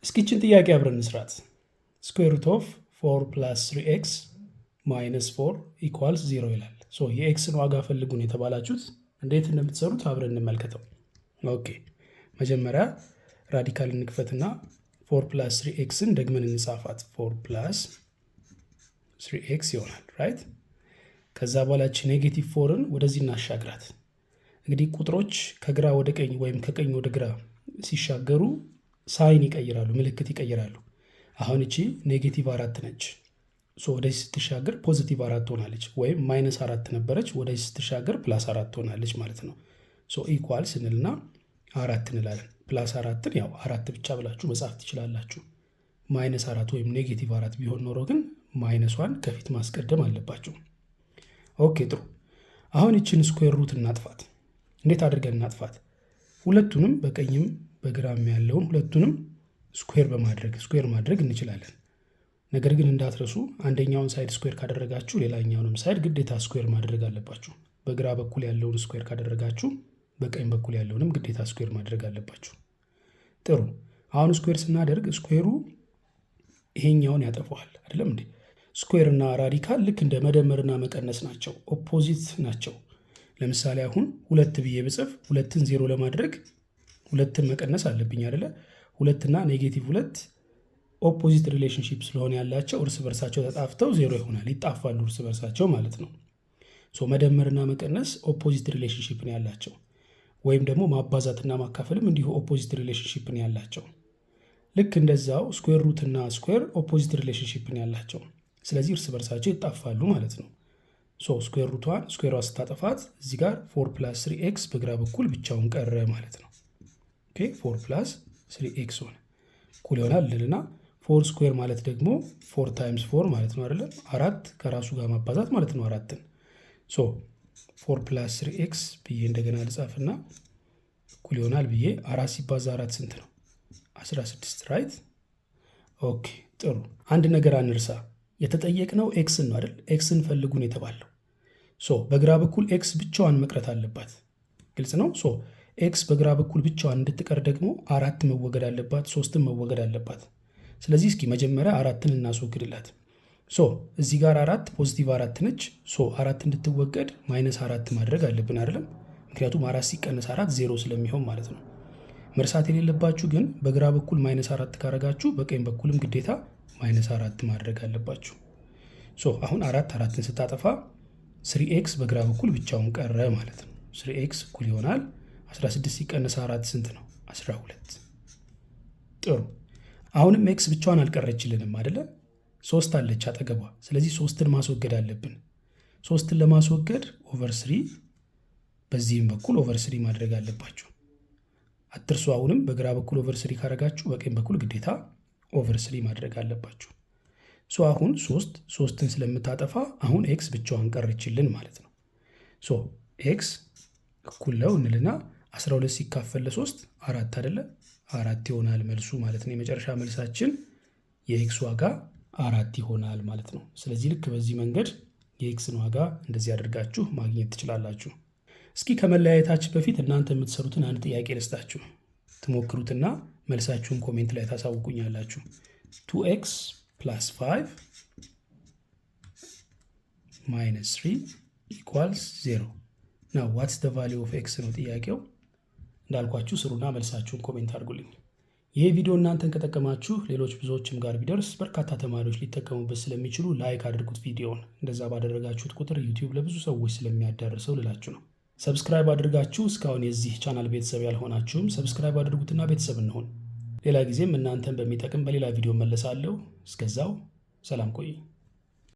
እስኪችን ጥያቄ አብረን እንስራት። ስኩዌር ሩት ኦፍ 4 ፕላስ 3x ማይነስ 4 ኢኳልስ 0 ይላል። የኤክስን ዋጋ ፈልጉን የተባላችሁት እንዴት እንደምትሰሩት አብረን እንመልከተው። ኦኬ መጀመሪያ ራዲካል እንክፈትና 4 ፕላስ 3xን ደግመን እንጻፋት። 4 ፕላስ 3x ይሆናል ራይት። ከዛ በኋላች ኔጌቲቭ 4ን ወደዚህ እናሻግራት። እንግዲህ ቁጥሮች ከግራ ወደ ቀኝ ወይም ከቀኝ ወደ ግራ ሲሻገሩ ሳይን ይቀይራሉ፣ ምልክት ይቀይራሉ። አሁን እቺ ኔጌቲቭ 4 ነች። ወደዚህ ስትሻገር ፖዚቲቭ 4 ትሆናለች፣ ወይም ማይነስ 4 ነበረች፣ ወደዚህ ስትሻገር ፕላስ 4 ትሆናለች ማለት ነው። ኢኳል ስንልና 4 እንላለን። ፕላስ 4ን ያው 4 ብቻ ብላችሁ መጻፍ ትችላላችሁ። ማይነስ 4 ወይም ኔጌቲቭ 4 ቢሆን ኖሮ ግን ማይነሷን ከፊት ማስቀደም አለባችሁ። ኦኬ ጥሩ። አሁን ይችን ስኩዌር ሩት እናጥፋት። እንዴት አድርገን እናጥፋት? ሁለቱንም በቀኝም በግራም ያለውን ሁለቱንም ስኩዌር ማድረግ እንችላለን። ነገር ግን እንዳትረሱ አንደኛውን ሳይድ ስኩዌር ካደረጋችሁ ሌላኛውንም ሳይድ ግዴታ ስኩዌር ማድረግ አለባችሁ። በግራ በኩል ያለውን ስኩዌር ካደረጋችሁ በቀኝ በኩል ያለውንም ግዴታ ስኩዌር ማድረግ አለባችሁ። ጥሩ። አሁን ስኩዌር ስናደርግ ስኩዌሩ ይሄኛውን ያጠፋዋል አይደለም እንዴ? ስኩዌር እና ራዲካል ልክ እንደ መደመርና መቀነስ ናቸው፣ ኦፖዚት ናቸው። ለምሳሌ አሁን 2 ብዬ ብጽፍ 2ን 0 ለማድረግ 2ን መቀነስ አለብኝ አይደለ? 2 እና ኔጌቲቭ 2 ኦፖዚት ሪሌሽንሺፕ ስለሆነ ያላቸው እርስ በርሳቸው ተጣፍተው 0 ይሆናል፣ ይጣፋሉ እርስ በርሳቸው ማለት ነው። መደመርና መቀነስ ኦፖዚት ሪሌሽንሺፕ ነው ያላቸው። ወይም ደግሞ ማባዛትና ማካፈልም እንዲሁ ኦፖዚት ሪሌሽንሺፕ ነው ያላቸው። ልክ እንደዛው ስኩዌር ሩት እና ስኩዌር ኦፖዚት ሪሌሽንሺፕ ነው ያላቸው። ስለዚህ እርስ በርሳቸው ይጣፋሉ ማለት ነው። ስኩዌር ሩቷን ስኩዌሯ ስታጠፋት እዚህ ጋር 4 ፕላስ 3x በግራ በኩል ብቻውን ቀረ ማለት ነው። ኦኬ 4 ፕላስ 3x ሆነ እኩል ይሆናል ልልና 4 ስኩዌር ማለት ደግሞ 4 ታይምስ 4 ማለት ነው አይደለም? 4 ከራሱ ጋር ማባዛት ማለት ነው 4ን። 4 ፕላስ 3x ብዬ እንደገና ልጻፍና እኩል ይሆናል ብዬ 4 ሲባዛ 4 ስንት ነው? 16 ራይት። ኦኬ ጥሩ። አንድ ነገር አንርሳ። የተጠየቅነው ኤክስን ነው አይደል? ኤክስን ፈልጉን የተባለው። በግራ በኩል ኤክስ ብቻዋን መቅረት አለባት። ግልጽ ነው። ኤክስ በግራ በኩል ብቻዋን እንድትቀር ደግሞ 4 መወገድ አለባት፣ 3ም መወገድ አለባት። ስለዚህ እስኪ መጀመሪያ 4ን እናስወግድላት። እዚህ ጋር 4 ፖዚቲቭ 4 ነች። 4 እንድትወገድ ማይነስ 4 ማድረግ አለብን አይደለም? ምክንያቱም 4 ሲቀነስ 4 0 ስለሚሆን ማለት ነው። መርሳት የሌለባችሁ ግን በግራ በኩል ማይነስ 4 ካረጋችሁ በቀኝ በኩልም ግዴታ ማይነስ 4 ማድረግ አለባችሁ። አሁን 4ን ስታጠፋ 3x በግራ በኩል ብቻውን ቀረ ማለት ነው። 3x እኩል ይሆናል 16 ሲቀነስ 4 ስንት ነው? 12። ጥሩ። አሁንም ኤክስ ብቻዋን አልቀረችልንም አይደለ? 3 አለች አጠገቧ። ስለዚህ 3ን ማስወገድ አለብን። 3ን ለማስወገድ ኦቨር 3 በዚህም በኩል ኦቨር 3 ማድረግ አለባችሁ። አትርሱ። አሁንም በግራ በኩል ኦቨር 3 ካረጋችሁ በቀኝ በኩል ግዴታ ኦቨር 3 ማድረግ አለባችሁ። አሁን 3ን ስለምታጠፋ አሁን ኤክስ ብቻዋን ቀረችልን ማለት ነው። ኤክስ እኩል ነው እንልና 12 ሲካፈል ለ3 4 አይደለ? 4 ይሆናል መልሱ ማለት ነው። የመጨረሻ መልሳችን የኤክስ ዋጋ 4 ይሆናል ማለት ነው። ስለዚህ ልክ በዚህ መንገድ የኤክስን ዋጋ እንደዚህ አድርጋችሁ ማግኘት ትችላላችሁ። እስኪ ከመለያየታችን በፊት እናንተ የምትሰሩትን አንድ ጥያቄ ልስጣችሁ። ትሞክሩትና መልሳችሁን ኮሜንት ላይ ታሳውቁኛላችሁ። 2x plus 5 minus 3 equals 0. Now what's the value of x ነው ጥያቄው። እንዳልኳችሁ ስሩና መልሳችሁን ኮሜንት አድርጉልኝ። ይሄ ቪዲዮ እናንተን ከጠቀማችሁ ሌሎች ብዙዎችም ጋር ቢደርስ በርካታ ተማሪዎች ሊጠቀሙበት ስለሚችሉ ላይክ አድርጉት ቪዲዮውን። እንደዛ ባደረጋችሁት ቁጥር ዩቲዩብ ለብዙ ሰዎች ስለሚያዳርሰው ልላችሁ ነው። ሰብስክራይብ አድርጋችሁ እስካሁን የዚህ ቻናል ቤተሰብ ያልሆናችሁም ሰብስክራይብ አድርጉትና ቤተሰብ እንሆን። ሌላ ጊዜም እናንተን በሚጠቅም በሌላ ቪዲዮ መለሳለሁ። እስከዛው ሰላም ቆዩ።